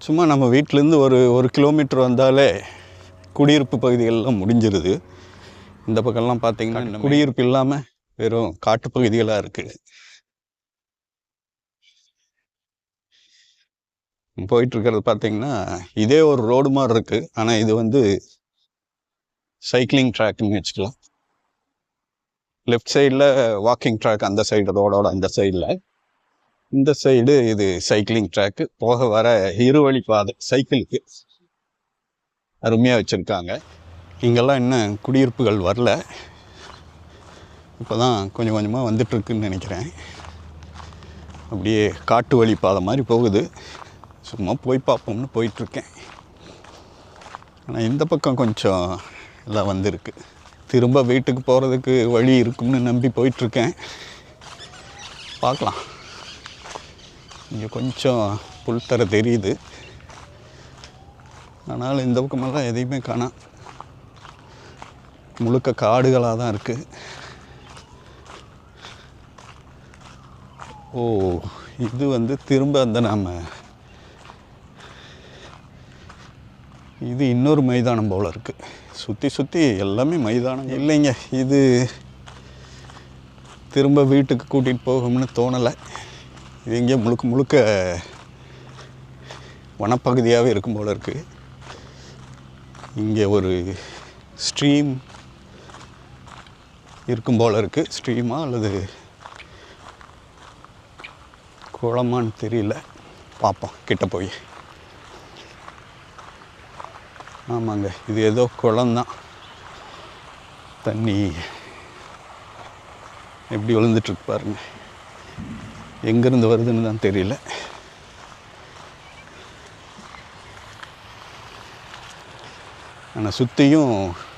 சும்மா நம்ம வீட்டிலேருந்து ஒரு 1 கிலோமீட்டர் வந்தாலே குடியிருப்பு பகுதிகளெலாம் முடிஞ்சிருது. இந்த பக்கம்லாம் பார்த்திங்கன்னா குடியிருப்பு இல்லாமல் வெறும் காட்டுப்பகுதிகளாக இருக்குது. போயிட்டுருக்கிறது பார்த்திங்கன்னா இதே ஒரு ரோடு மாதிரி இருக்குது. ஆனால் இது வந்து சைக்கிளிங் ட்ராக்குன்னு வச்சுக்கலாம். லெஃப்ட் சைடில் வாக்கிங் ட்ராக், அந்த சைடு ரோடோட அந்த சைடில். இந்த சைடு இது சைக்கிளிங் ட்ராக்கு. போக வர இருவழி பாதை சைக்கிளுக்கு அருமையாக வச்சுருக்காங்க. இங்கெல்லாம் இன்னும் குடியிருப்புகள் வரல. இப்போ தான் கொஞ்சம் கொஞ்சமாக வந்துட்டுருக்குன்னு நினைக்கிறேன். அப்படியே காட்டு வழி பாதை மாதிரி போகுது. சும்மா போய் பார்ப்போம்னு போயிட்டுருக்கேன். ஆனால் இந்த பக்கம் கொஞ்சம் எல்லாம் வந்திருக்கு. திரும்ப வீட்டுக்கு போகிறதுக்கு வழி இருக்கும்னு நம்பி போயிட்டுருக்கேன். பார்க்கலாம். இங்கே கொஞ்சம் புல்தரை தெரியுது. ஆனாலும் இந்த பக்கமெல்லாம் எதையுமே காணோம். முழுக்க காடுகளாக தான் இருக்குது. ஓ, இது வந்து திரும்ப அந்த இது இன்னொரு மைதானம் போல் இருக்குது. சுற்றி சுற்றி எல்லாமே மைதானம் இல்லைங்க. இது திரும்ப வீட்டுக்கு கூட்டிகிட்டு போகும்னு தோணலை. இது இங்கே முழுக்க முழுக்க வனப்பகுதியாகவே இருக்கும் போல் இருக்குது. இங்கே ஒரு ஸ்ட்ரீம் இருக்கும் போல் இருக்குது. ஸ்ட்ரீமா அல்லது குளமான்னு தெரியல. பார்ப்போம் கிட்ட போய். ஆமாங்க, இது ஏதோ குளம்தான். தண்ணி எப்படி விழுந்துட்டுருக்கு பாருங்க. எங்கேருந்து வருதுன்னு தான் தெரியல. ஆனால் சுற்றியும்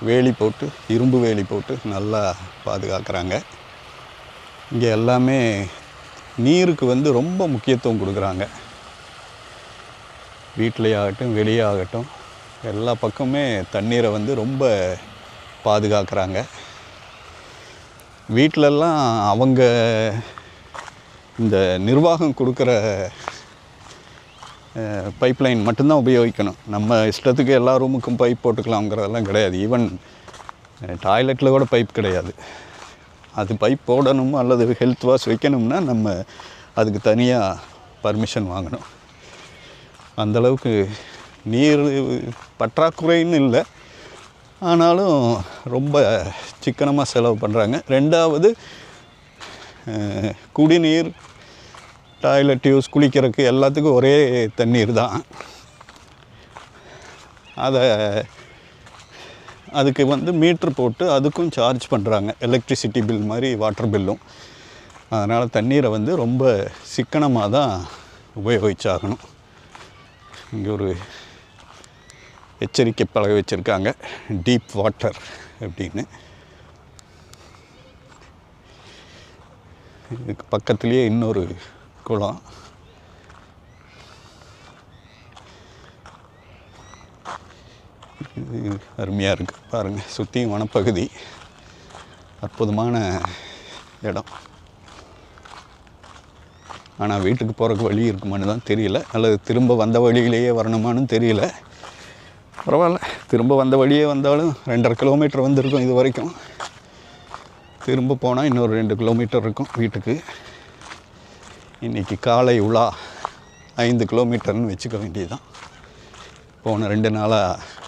வேலி போட்டு, இரும்பு வேலி போட்டு நல்லா பாதுகாக்கிறாங்க. இங்கே எல்லாமே நீருக்கு வந்து ரொம்ப முக்கியத்துவம் கொடுக்குறாங்க. வீட்டிலே ஆகட்டும் வெளியே ஆகட்டும் எல்லா பக்கமே தண்ணீரை வந்து ரொம்ப பாதுகாக்கிறாங்க. வீட்டிலெல்லாம் அவங்க இந்த நிர்வாகம் கொடுக்குற பைப்லைன் மட்டும்தான் உபயோகிக்கணும். நம்ம இஷ்டத்துக்கு எல்லா ரூமுக்கும் பைப் போட்டுக்கலாம்ங்கிறதெல்லாம் கிடையாது. ஈவன் டாய்லெட்டில் கூட பைப் கிடையாது. அது பைப் போடணும் அல்லது ஹெல்த் வாஷ் வைக்கணும்னா நம்ம அதுக்கு தனியாக பர்மிஷன் வாங்கணும். அந்தளவுக்கு நீர் பற்றாக்குறைன்னு இல்லை. ஆனாலும் ரொம்ப சிக்கனமாக செலவு பண்ணுறாங்க. ரெண்டாவது, குடிநீர், டாய்லெட் யூஸ், குளிக்கிறதுக்கு எல்லாத்துக்கும் ஒரே தண்ணீர் தான். அதுக்கு வந்து மீட்ரு போட்டு அதுக்கும் சார்ஜ் பண்ணுறாங்க. எலக்ட்ரிசிட்டி பில் மாதிரி வாட்டர் பில்லும். அதனால் தண்ணீரை வந்து ரொம்ப சிக்கனமாக தான் உபயோகிச்சாகணும். இங்கே ஒரு எச்சரிக்கை பலகை வச்சுருக்காங்க, டீப் வாட்டர் அப்படின்னு. இதுக்கு பக்கத்துலேயே இன்னொரு குளம். இது அருமையாக இருக்குது பாருங்கள். சுற்றியும் வனப்பகுதி. அற்புதமான இடம். ஆனால் வீட்டுக்கு போகிறக்கு வழி இருக்குமான்னு தான் தெரியல. அல்லது திரும்ப வந்த வழியிலேயே வரணுமான்னு தெரியல. பரவாயில்ல, திரும்ப வந்த வழியே வந்தாலும் 2.5 கிலோமீட்டர் வந்திருக்கும் இது வரைக்கும். திரும்ப போனால் இன்னொரு 2 கிலோமீட்டர் இருக்கும் வீட்டுக்கு. இன்றைக்கி காலை உலா 5 கிலோமீட்டர்னு வச்சுக்க வேண்டியதுதான். போன 2 நாளாக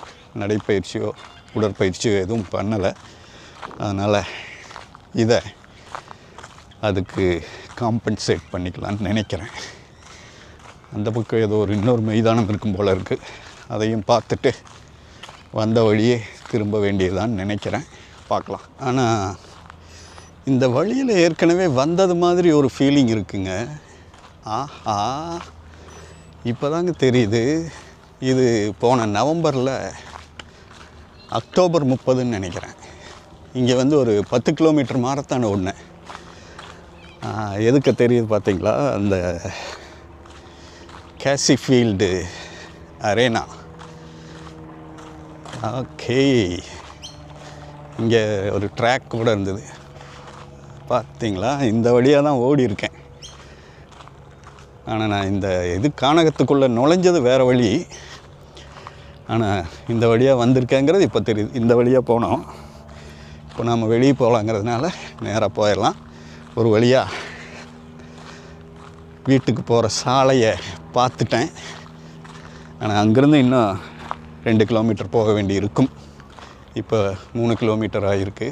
நடைப்பயிற்சியோ உடற்பயிற்சியோ எதுவும் பண்ணலை. அதனால் இதை அதுக்கு காம்பன்சேட் பண்ணிக்கலான்னு நினைக்கிறேன். அந்த பக்கம் ஏதோ இன்னொரு மைதானம் இருக்கும் போல் இருக்குது. அதையும் பார்த்துட்டு வந்த வழியே திரும்ப வேண்டியதான்னு நினைக்கிறேன். பார்க்கலாம். ஆனால் இந்த வழியில் ஏற்கனவே வந்தது மாதிரி ஒரு ஃபீலிங் இருக்குங்க. ஆஹா, இப்போ தாங்க தெரியுது. இது போன நவம்பரில் அக்டோபர் 30ன்னு நினைக்கிறேன். இங்கே வந்து ஒரு 10 கிலோமீட்டர் மாரத்தான் ஓடினேன். எதுக்கு தெரியுது பார்த்தீங்களா? அந்த கேசிஃபீல்டு அரேனா. ஓகே, இங்கே ஒரு ட்ராக் கூட இருந்தது பார்த்தீங்களா? இந்த வழியாக தான் ஓடி இருக்கேன். ஆனால் நான் இந்த இது கானகத்துக்குள்ளே நுழைஞ்சது வேறு வழி. ஆனால் இந்த வழியாக வந்திருக்கேங்கிறது இப்போ தெரியுது. இந்த வழியாக போனோம். இப்போ நம்ம வெளியே போகலாங்கிறதுனால நேராக போயிடலாம். ஒரு வழியாக வீட்டுக்கு போகிற சாலையை பார்த்துட்டேன். ஆனால் அங்கேருந்து இன்னும் 2 கிலோமீட்டர் போக வேண்டி இருக்கும். இப்போ 3 கிலோமீட்டர் ஆகிருக்கு.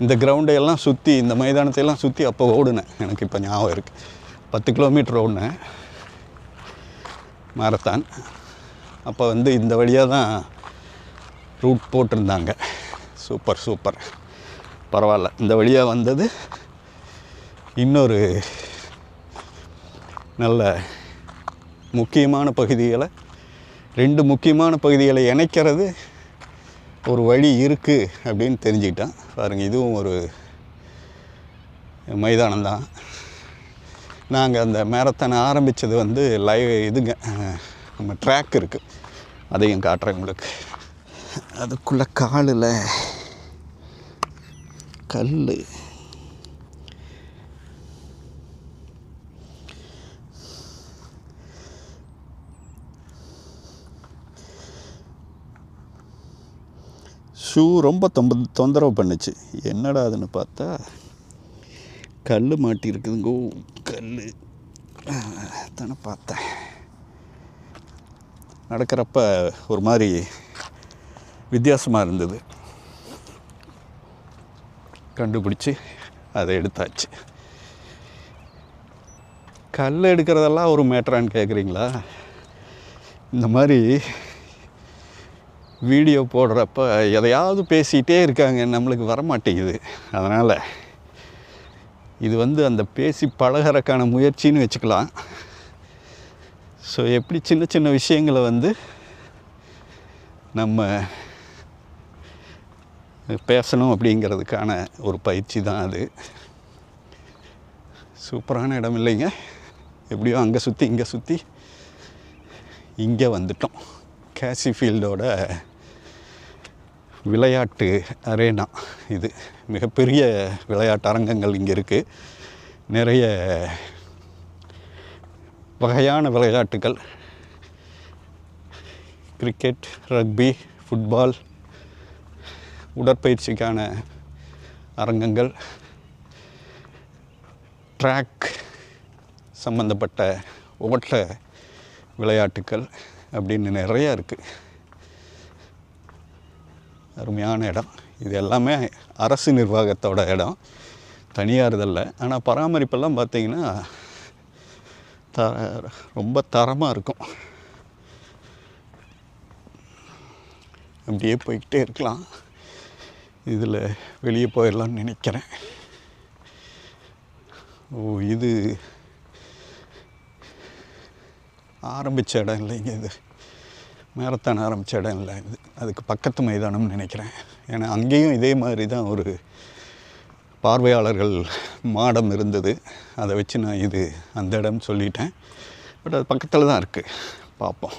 இந்த கிரவுண்டையெல்லாம் சுற்றி, இந்த மைதானத்தையெல்லாம் சுற்றி அப்போ ஓடுனேன். எனக்கு இப்போ ஞாபகம் இருக்குது. 10 கிலோமீட்டர் ஓடினேன் மாரத்தான். அப்போ வந்து இந்த வழியாக தான் ரூட் போட்டிருந்தாங்க. சூப்பர் பரவாயில்ல. இந்த வழியாக வந்தது இன்னொரு நல்ல முக்கியமான பகுதிகளை, 2 முக்கியமான பகுதிகளை இணைக்கிறது ஒரு வழி இருக்குது அப்படின்னு தெரிஞ்சுக்கிட்டேன். பாருங்கள், இதுவும் ஒரு மைதானம்தான். நாங்கள் அந்த மேரத்தானை ஆரம்பித்தது வந்து இதுங்க நம்ம ட்ராக் இருக்குது, அதையும் காட்டுறேன் உங்களுக்கு. அதுக்குள்ளே காலில் கல், ஷூ ரொம்ப தொந்தரவு பண்ணுச்சு. என்னடா அதுன்னு பார்த்தா கல் மாட்டியிருக்குதுங்கோ. கல் தானே பார்த்தேன். நடக்கிறப்ப ஒரு மாதிரி வித்தியாசமாக இருந்தது. கண்டுபிடிச்சி அதை எடுத்தாச்சு. கல் எடுக்கிறதெல்லாம் ஒரு மேட்டரான்னு கேட்குறீங்களா? இந்த மாதிரி வீடியோ போடுறப்ப எதையாவது பேசிகிட்டே இருக்காங்க, நம்மளுக்கு வரமாட்டேங்குது. அதனால் இது வந்து அந்த பேசி பழகிறக்கான முயற்சின்னு வச்சுக்கலாம். ஸோ எப்படி சின்ன சின்ன விஷயங்களை வந்து நம்ம பேசணும் அப்படிங்கிறதுக்கான ஒரு பயிற்சி தான் அது. சூப்பரான இடம் இல்லைங்க? எப்படியோ அங்கே சுற்றி இங்கே சுற்றி இங்கே வந்துட்டோம். கேசி ஃபீல்டோட விளையாட்டு அரேனா இது. மிகப்பெரிய விளையாட்டு அரங்கங்கள் இங்கே இருக்குது. நிறைய வகையான விளையாட்டுகள், கிரிக்கெட், ரக்பி, ஃபுட்பால், உடற்பயிற்சிக்கான அரங்கங்கள், ட்ராக் சம்பந்தப்பட்ட ஓட்ட விளையாட்டுக்கள் அப்படின்னு நிறையா இருக்குது. அருமையான இடம். இது எல்லாமே அரசு நிர்வாகத்தோட இடம், தனியார்தல்ல. ஆனால் பராமரிப்பெல்லாம் பார்த்திங்கன்னா ரொம்ப தரமாக இருக்கும். அப்படியே போய்கிட்டே இருக்கலாம். இதில் வெளியே போயிடலான்னு நினைக்கிறேன். இது ஆரம்பித்த இடம் இல்லைங்க, இது மேரத்தான் ஆரம்பித்த இடம் இல்லை, இது அதுக்கு பக்கத்து மைதானம்னு நினைக்கிறேன். ஏன்னா அங்கேயும் இதே மாதிரி தான் ஒரு பார்வையாளர்கள் மாடம் இருந்தது. அதை வச்சு நான் இது அந்த இடம்னு சொல்லிட்டேன். பட் அது பக்கத்தில் தான் இருக்குது. பார்ப்போம்.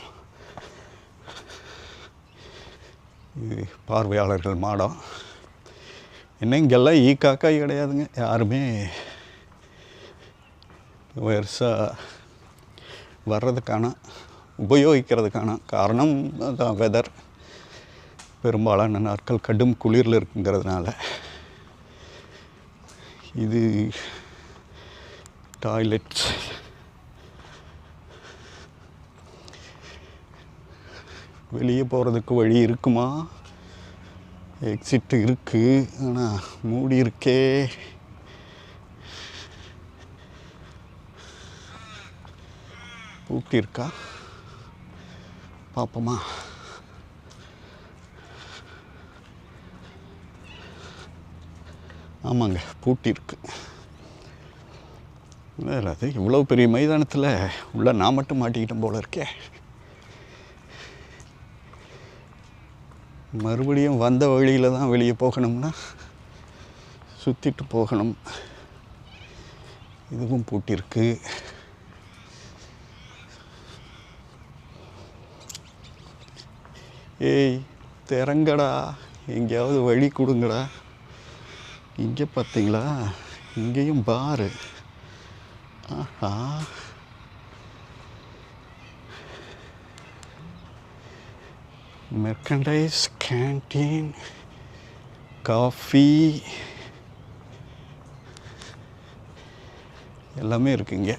இது பார்வையாளர்கள் மாடம். என்ன இங்கெல்லாம் காக்காய் கிடையாதுங்க. யாருமே பெருசாக வர்றதுக்கான உபயோகிக்கிறதுக்கான காரணம் அதான் வெதர். பெரும்பாலான நாட்கள் கடும் குளிரில் இருக்குங்கிறதுனால. இது டாய்லெட். வெளியே போகிறதுக்கு வழி இருக்குமா? எக்ஸிட் இருக்குது, ஆனால் மூடி இருக்கே. பூட்டி இருக்கா? பார்ப்போமா? ஆமாங்க, பூட்டி இருக்கு. வேறு அது இவ்வளோ பெரிய மைதானத்தில் உள்ள நான் மட்டும் மாட்டிக்கிட்டேன் போல இருக்கே. மறுபடியும் வந்த வழியில் தான் வெளியே போகணும்னா சுற்றிட்டு போகணும். இதுவும் பூட்டியிருக்கு. ஏய் திறங்கடா, எங்கேயாவது வழி கொடுங்கடா. இங்கே பார்த்தீங்களா, இங்கேயும் பாரு. ஆஹா, மெர்கண்டைஸ் கேன்டீன், காஃபி எல்லாமே இருக்குங்க.